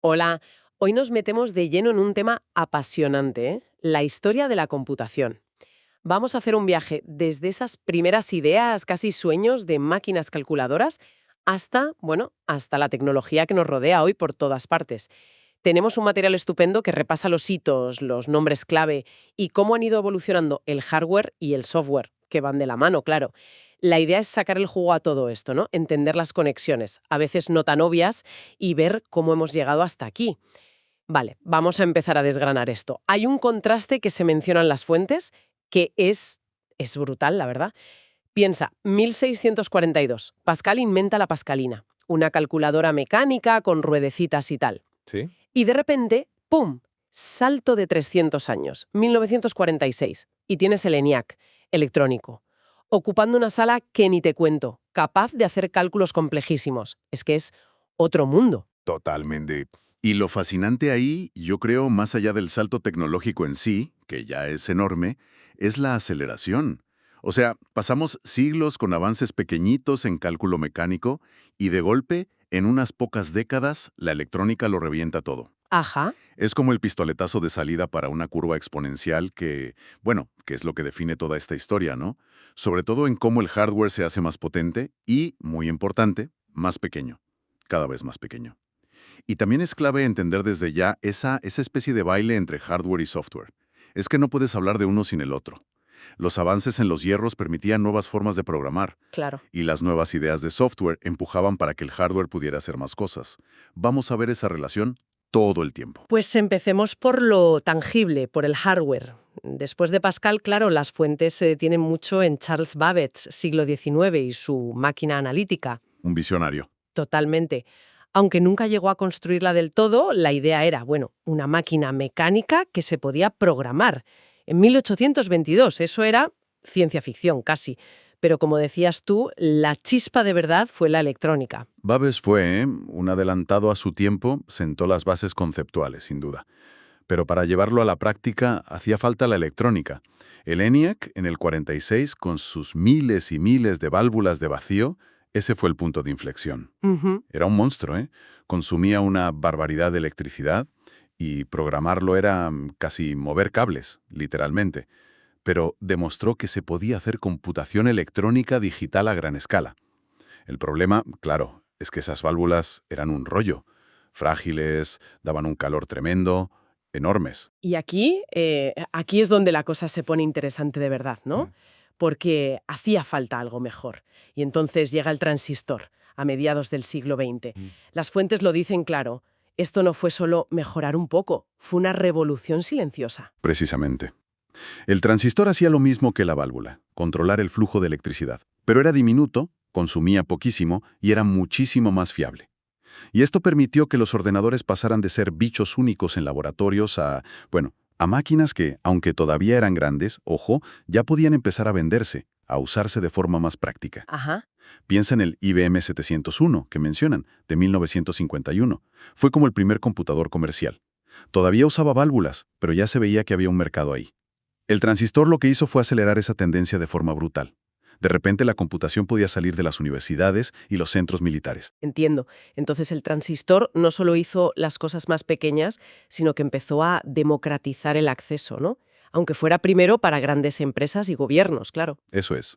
Hola, hoy nos metemos de lleno en un tema apasionante, ¿eh? La historia de la computación. Vamos a hacer un viaje desde esas primeras ideas, casi sueños de máquinas calculadoras, hasta, bueno, hasta la tecnología que nos rodea hoy por todas partes. Tenemos un material estupendo que repasa los hitos, los nombres clave y cómo han ido evolucionando el hardware y el software, que van de la mano, claro. La idea es sacar el jugo a todo esto, ¿no? Entender las conexiones, a veces no tan obvias, y ver cómo hemos llegado hasta aquí. Vale, vamos a empezar a desgranar esto. Hay un contraste que se menciona en las fuentes que es brutal, la verdad. Piensa, 1642, Pascal inventa la pascalina, una calculadora mecánica con ruedecitas y tal. ¿Sí? Y de repente, ¡pum!, salto de 300 años, 1946, y tienes el ENIAC, electrónico, ocupando una sala que ni te cuento, capaz de hacer cálculos complejísimos. Es que es otro mundo. Totalmente. Y lo fascinante ahí, yo creo, más allá del salto tecnológico en sí, que ya es enorme, es la aceleración. O sea, pasamos siglos con avances pequeñitos en cálculo mecánico y de golpe, en unas pocas décadas, la electrónica lo revienta todo. Ajá. Es como el pistoletazo de salida para una curva exponencial que, bueno, que es lo que define toda esta historia, ¿no? Sobre todo en cómo el hardware se hace más potente y, muy importante, más pequeño, cada vez más pequeño. Y también es clave entender desde ya esa especie de baile entre hardware y software. Es que no puedes hablar de uno sin el otro. Los avances en los hierros permitían nuevas formas de programar, Claro. y las nuevas ideas de software empujaban para que el hardware pudiera hacer más cosas. Vamos a ver esa relación todo el tiempo. Pues empecemos por lo tangible, por el hardware. Después de Pascal, claro, las fuentes se detienen mucho en Charles Babbage, siglo XIX, y su máquina analítica. Un visionario. Totalmente. Aunque nunca llegó a construirla del todo, la idea era, bueno, una máquina mecánica que se podía programar. En 1822, eso era ciencia ficción casi. Pero como decías tú, la chispa de verdad fue la electrónica. Babbage fue, un adelantado a su tiempo, sentó las bases conceptuales, sin duda. Pero para llevarlo a la práctica hacía falta la electrónica. El ENIAC, en el 46, con sus miles y miles de válvulas de vacío, ese fue el punto de inflexión. Ujú. Era un monstruo, ¿eh? Consumía una barbaridad de electricidad y programarlo era casi mover cables, literalmente. Pero demostró que se podía hacer computación electrónica digital a gran escala. El problema, claro, es que esas válvulas eran un rollo. Frágiles, daban un calor tremendo, enormes. Y aquí es donde la cosa se pone interesante de verdad, ¿no? Porque hacía falta algo mejor. Y entonces llega el transistor, a mediados del siglo XX. Las fuentes lo dicen claro. Esto no fue solo mejorar un poco, fue una revolución silenciosa. Precisamente. El transistor hacía lo mismo que la válvula, controlar el flujo de electricidad. Pero era diminuto, consumía poquísimo y era muchísimo más fiable. Y esto permitió que los ordenadores pasaran de ser bichos únicos en laboratorios a máquinas que, aunque todavía eran grandes, ojo, ya podían empezar a venderse, a usarse de forma más práctica. Ajá. Piensa en el IBM 701 que mencionan, de 1951. Fue como el primer computador comercial. Todavía usaba válvulas, pero ya se veía que había un mercado ahí. El transistor lo que hizo fue acelerar esa tendencia de forma brutal. De repente la computación podía salir de las universidades y los centros militares. Entiendo. Entonces el transistor no solo hizo las cosas más pequeñas, sino que empezó a democratizar el acceso, ¿no? Aunque fuera primero para grandes empresas y gobiernos, claro. Eso es.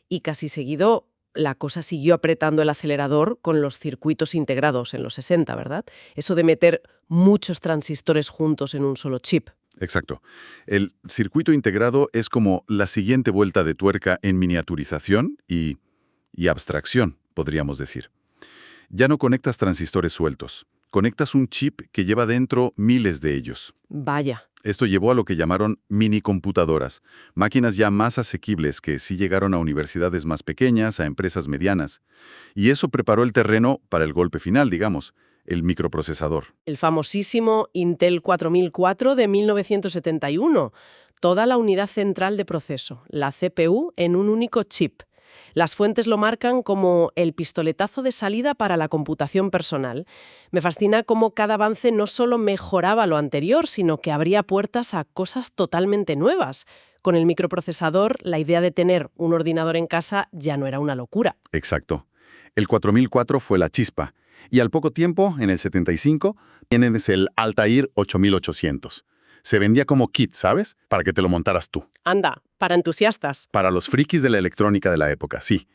Y casi seguido la cosa siguió apretando el acelerador con los circuitos integrados en los 60, ¿verdad? Eso de meter muchos transistores juntos en un solo chip. Exacto. El circuito integrado es como la siguiente vuelta de tuerca en miniaturización y abstracción, podríamos decir. Ya no conectas transistores sueltos. Conectas un chip que lleva dentro miles de ellos. Vaya. Esto llevó a lo que llamaron minicomputadoras, máquinas ya más asequibles que sí llegaron a universidades más pequeñas, a empresas medianas. Y eso preparó el terreno para el golpe final, digamos, el microprocesador. El famosísimo Intel 4004 de 1971. Toda la unidad central de proceso, la CPU, en un único chip. Las fuentes lo marcan como el pistoletazo de salida para la computación personal. Me fascina cómo cada avance no solo mejoraba lo anterior, sino que abría puertas a cosas totalmente nuevas. Con el microprocesador, la idea de tener un ordenador en casa ya no era una locura. Exacto. El 4004 fue la chispa. Y al poco tiempo, en el 75, tienes el Altair 8800. Se vendía como kit, ¿sabes? Para que te lo montaras tú. Anda, para entusiastas. Para los frikis de la electrónica de la época, sí.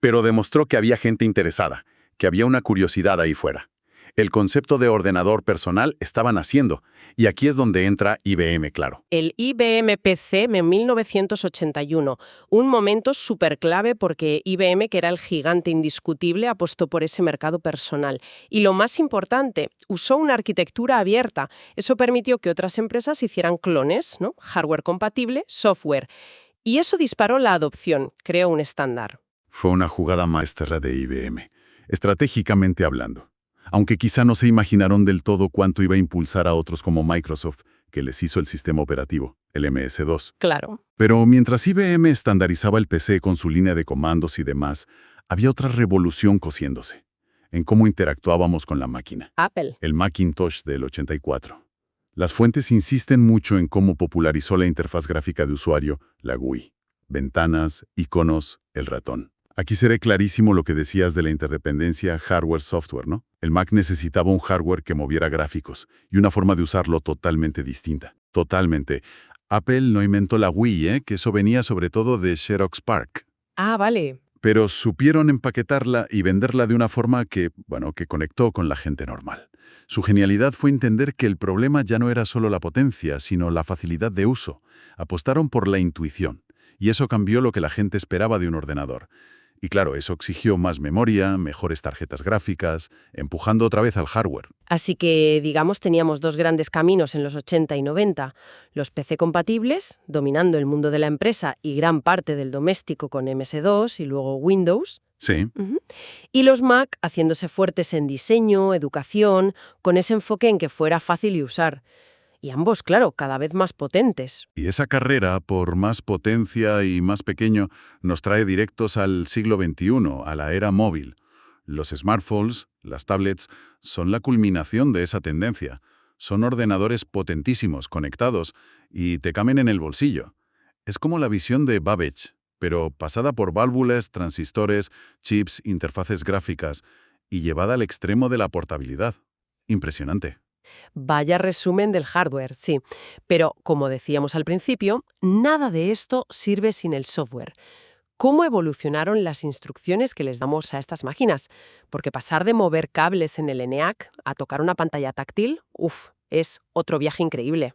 Pero demostró que había gente interesada, que había una curiosidad ahí fuera. El concepto de ordenador personal estaba naciendo, y aquí es donde entra IBM, claro. El IBM PC en 1981, un momento súper clave porque IBM, que era el gigante indiscutible, apostó por ese mercado personal. Y lo más importante, usó una arquitectura abierta. Eso permitió que otras empresas hicieran clones, ¿no? Hardware compatible, software. Y eso disparó la adopción, creó un estándar. Fue una jugada maestra de IBM, estratégicamente hablando. Aunque quizá no se imaginaron del todo cuánto iba a impulsar a otros como Microsoft, que les hizo el sistema operativo, el MS-2. Claro. Pero mientras IBM estandarizaba el PC con su línea de comandos y demás, había otra revolución cociéndose, en cómo interactuábamos con la máquina. Apple. El Macintosh del 84. Las fuentes insisten mucho en cómo popularizó la interfaz gráfica de usuario, la GUI. Ventanas, iconos, el ratón. Aquí será clarísimo lo que decías de la interdependencia hardware-software, ¿no? El Mac necesitaba un hardware que moviera gráficos y una forma de usarlo totalmente distinta. Totalmente. Apple no inventó la Wii, que eso venía sobre todo de Xerox PARC. Ah, vale. Pero supieron empaquetarla y venderla de una forma que conectó con la gente normal. Su genialidad fue entender que el problema ya no era solo la potencia, sino la facilidad de uso. Apostaron por la intuición, y eso cambió lo que la gente esperaba de un ordenador. Y claro, eso exigió más memoria, mejores tarjetas gráficas, empujando otra vez al hardware. Así que, digamos, teníamos dos grandes caminos en los 80 y 90. Los PC compatibles, dominando el mundo de la empresa y gran parte del doméstico con MS2 y luego Windows. Sí. Y los Mac haciéndose fuertes en diseño, educación, con ese enfoque en que fuera fácil de usar. Y ambos, claro, cada vez más potentes. Y esa carrera, por más potencia y más pequeño, nos trae directos al siglo XXI, a la era móvil. Los smartphones, las tablets, son la culminación de esa tendencia. Son ordenadores potentísimos, conectados, y te caben en el bolsillo. Es como la visión de Babbage, pero pasada por válvulas, transistores, chips, interfaces gráficas, y llevada al extremo de la portabilidad. Impresionante. Vaya resumen del hardware, sí. Pero, como decíamos al principio, nada de esto sirve sin el software. ¿Cómo evolucionaron las instrucciones que les damos a estas máquinas? Porque pasar de mover cables en el ENIAC a tocar una pantalla táctil, es otro viaje increíble.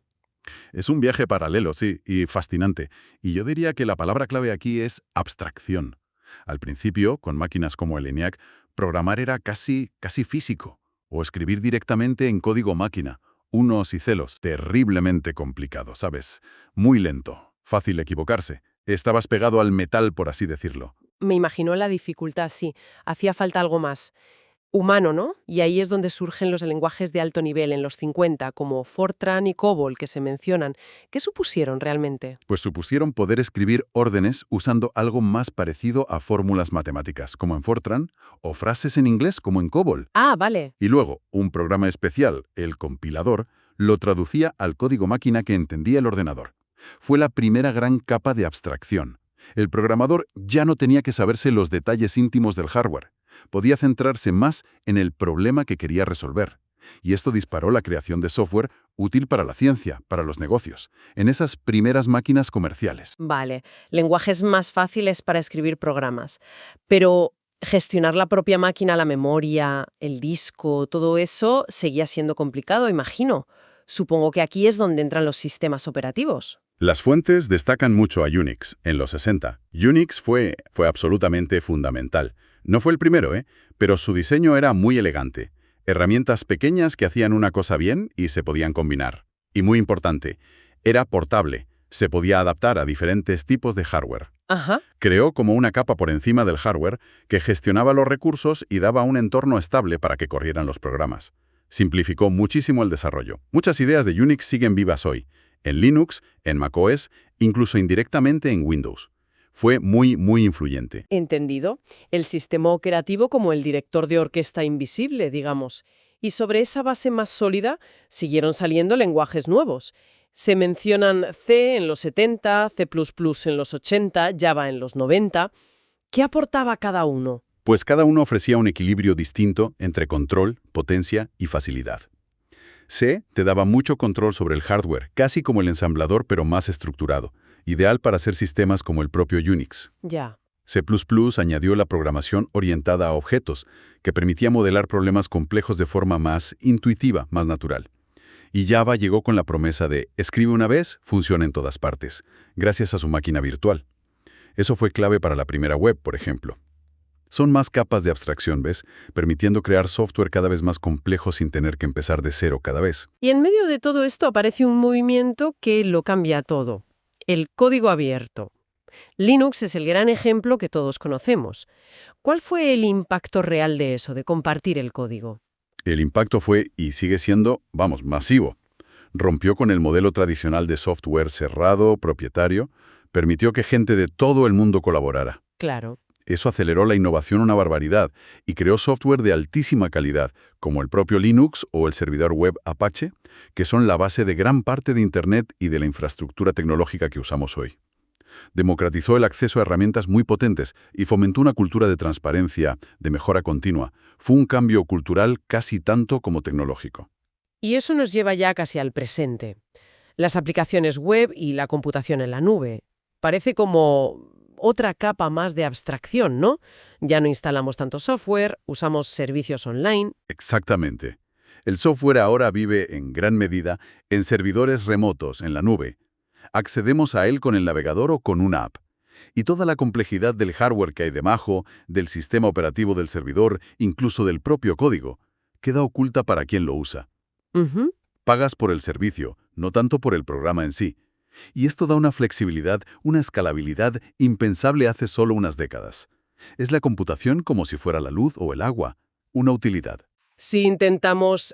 Es un viaje paralelo, sí, y fascinante. Y yo diría que la palabra clave aquí es abstracción. Al principio, con máquinas como el ENIAC, programar era casi físico. O escribir directamente en código máquina. Unos y celos. Terriblemente complicado, ¿sabes? Muy lento. Fácil equivocarse. Estabas pegado al metal, por así decirlo. Me imagino la dificultad, sí. Hacía falta algo más humano, ¿no? Y ahí es donde surgen los lenguajes de alto nivel en los 50, como Fortran y COBOL, que se mencionan. ¿Qué supusieron realmente? Pues supusieron poder escribir órdenes usando algo más parecido a fórmulas matemáticas, como en Fortran, o frases en inglés, como en COBOL. Ah, vale. Y luego, un programa especial, el compilador, lo traducía al código máquina que entendía el ordenador. Fue la primera gran capa de abstracción. El programador ya no tenía que saberse los detalles íntimos del hardware. Podía centrarse más en el problema que quería resolver. Y esto disparó la creación de software útil para la ciencia, para los negocios, en esas primeras máquinas comerciales. Vale, lenguajes más fáciles para escribir programas. Pero gestionar la propia máquina, la memoria, el disco, todo eso seguía siendo complicado, imagino. Supongo que aquí es donde entran los sistemas operativos. Las fuentes destacan mucho a Unix, en los 60. Unix fue absolutamente fundamental. No fue el primero, pero su diseño era muy elegante. Herramientas pequeñas que hacían una cosa bien y se podían combinar. Y muy importante, era portable. Se podía adaptar a diferentes tipos de hardware. Ajá. Creó como una capa por encima del hardware que gestionaba los recursos y daba un entorno estable para que corrieran los programas. Simplificó muchísimo el desarrollo. Muchas ideas de Unix siguen vivas hoy. En Linux, en macOS, incluso indirectamente en Windows. Fue muy influyente. Entendido. El sistema operativo como el director de orquesta invisible, digamos. Y sobre esa base más sólida siguieron saliendo lenguajes nuevos. Se mencionan C en los 70, C++ en los 80, Java en los 90. ¿Qué aportaba cada uno? Pues cada uno ofrecía un equilibrio distinto entre control, potencia y facilidad. C te daba mucho control sobre el hardware, casi como el ensamblador pero más estructurado, ideal para hacer sistemas como el propio Unix. Ya. C++ añadió la programación orientada a objetos, que permitía modelar problemas complejos de forma más intuitiva, más natural. Y Java llegó con la promesa de escribe una vez, funciona en todas partes, gracias a su máquina virtual. Eso fue clave para la primera web, por ejemplo. Son más capas de abstracción, ¿ves? Permitiendo crear software cada vez más complejo sin tener que empezar de cero cada vez. Y en medio de todo esto aparece un movimiento que lo cambia todo. El código abierto. Linux es el gran ejemplo que todos conocemos. ¿Cuál fue el impacto real de eso, de compartir el código? El impacto fue, y sigue siendo, masivo. Rompió con el modelo tradicional de software cerrado, propietario, permitió que gente de todo el mundo colaborara. Claro. Eso aceleró la innovación una barbaridad y creó software de altísima calidad, como el propio Linux o el servidor web Apache, que son la base de gran parte de Internet y de la infraestructura tecnológica que usamos hoy. Democratizó el acceso a herramientas muy potentes y fomentó una cultura de transparencia, de mejora continua. Fue un cambio cultural casi tanto como tecnológico. Y eso nos lleva ya casi al presente. Las aplicaciones web y la computación en la nube. Parece como otra capa más de abstracción, ¿no? Ya no instalamos tanto software, usamos servicios online. Exactamente. El software ahora vive, en gran medida, en servidores remotos, en la nube. Accedemos a él con el navegador o con una app. Y toda la complejidad del hardware que hay debajo, del sistema operativo del servidor, incluso del propio código, queda oculta para quien lo usa. Ujú. Pagas por el servicio, no tanto por el programa en sí. Y esto da una flexibilidad, una escalabilidad impensable hace solo unas décadas. Es la computación como si fuera la luz o el agua, una utilidad. Si intentamos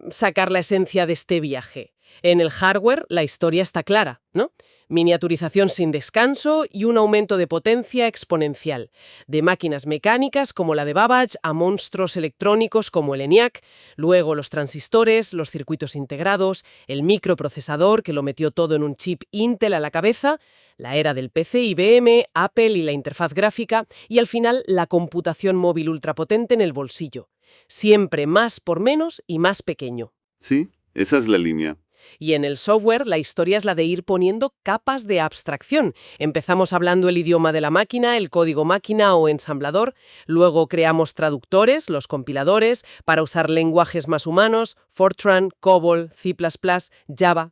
sacar la esencia de este viaje. En el hardware la historia está clara, ¿no? Miniaturización sin descanso y un aumento de potencia exponencial. De máquinas mecánicas como la de Babbage a monstruos electrónicos como el ENIAC, luego los transistores, los circuitos integrados, el microprocesador que lo metió todo en un chip Intel a la cabeza, la era del PC IBM, Apple y la interfaz gráfica, y al final la computación móvil ultrapotente en el bolsillo. Siempre más por menos y más pequeño. Sí, esa es la línea. Y en el software la historia es la de ir poniendo capas de abstracción. Empezamos hablando el idioma de la máquina, el código máquina o ensamblador, luego creamos traductores, los compiladores, para usar lenguajes más humanos, Fortran, COBOL, C++, Java.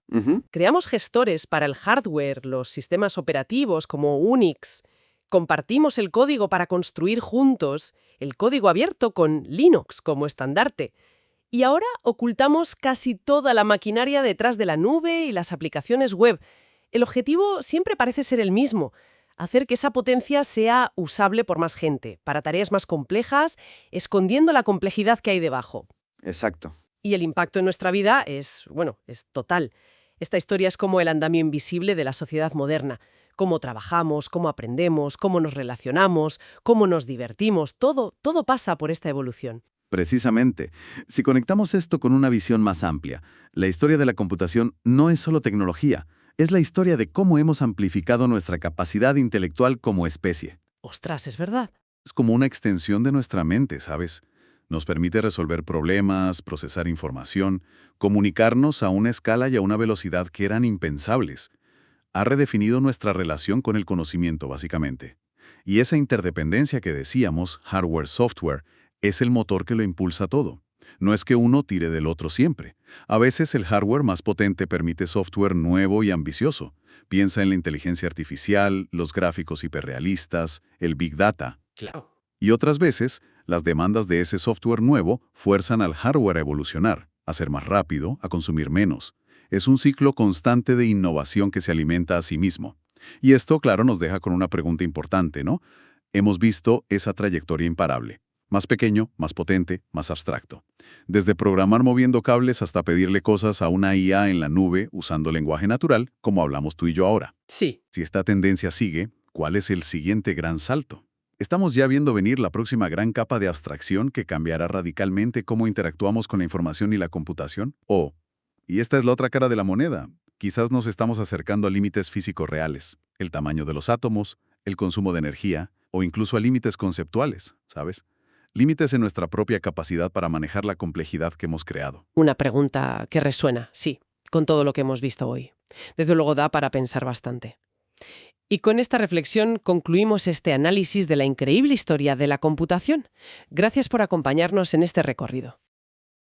Creamos gestores para el hardware, los sistemas operativos como Unix. Compartimos el código para construir juntos el código abierto con Linux como estandarte. Y ahora ocultamos casi toda la maquinaria detrás de la nube y las aplicaciones web. El objetivo siempre parece ser el mismo: hacer que esa potencia sea usable por más gente, para tareas más complejas, escondiendo la complejidad que hay debajo. Exacto. Y el impacto en nuestra vida es total. Esta historia es como el andamio invisible de la sociedad moderna. Cómo trabajamos, cómo aprendemos, cómo nos relacionamos, cómo nos divertimos, todo pasa por esta evolución. Precisamente, si conectamos esto con una visión más amplia, la historia de la computación no es solo tecnología, es la historia de cómo hemos amplificado nuestra capacidad intelectual como especie. Ostras, es verdad. Es como una extensión de nuestra mente, ¿sabes? Nos permite resolver problemas, procesar información, comunicarnos a una escala y a una velocidad que eran impensables. Ha redefinido nuestra relación con el conocimiento, básicamente. Y esa interdependencia que decíamos, hardware-software, es el motor que lo impulsa todo. No es que uno tire del otro siempre. A veces el hardware más potente permite software nuevo y ambicioso. Piensa en la inteligencia artificial, los gráficos hiperrealistas, el Big Data. Claro. Y otras veces, las demandas de ese software nuevo fuerzan al hardware a evolucionar, a ser más rápido, a consumir menos. Es un ciclo constante de innovación que se alimenta a sí mismo. Y esto, claro, nos deja con una pregunta importante, ¿no? Hemos visto esa trayectoria imparable. Más pequeño, más potente, más abstracto. Desde programar moviendo cables hasta pedirle cosas a una IA en la nube usando lenguaje natural, como hablamos tú y yo ahora. Sí. Si esta tendencia sigue, ¿cuál es el siguiente gran salto? Estamos ya viendo venir la próxima gran capa de abstracción que cambiará radicalmente cómo interactuamos con la información y la computación. Y esta es la otra cara de la moneda, quizás nos estamos acercando a límites físicos reales. El tamaño de los átomos, el consumo de energía, o incluso a límites conceptuales, ¿sabes? Límites en nuestra propia capacidad para manejar la complejidad que hemos creado. Una pregunta que resuena, sí, con todo lo que hemos visto hoy. Desde luego da para pensar bastante. Y con esta reflexión concluimos este análisis de la increíble historia de la computación. Gracias por acompañarnos en este recorrido.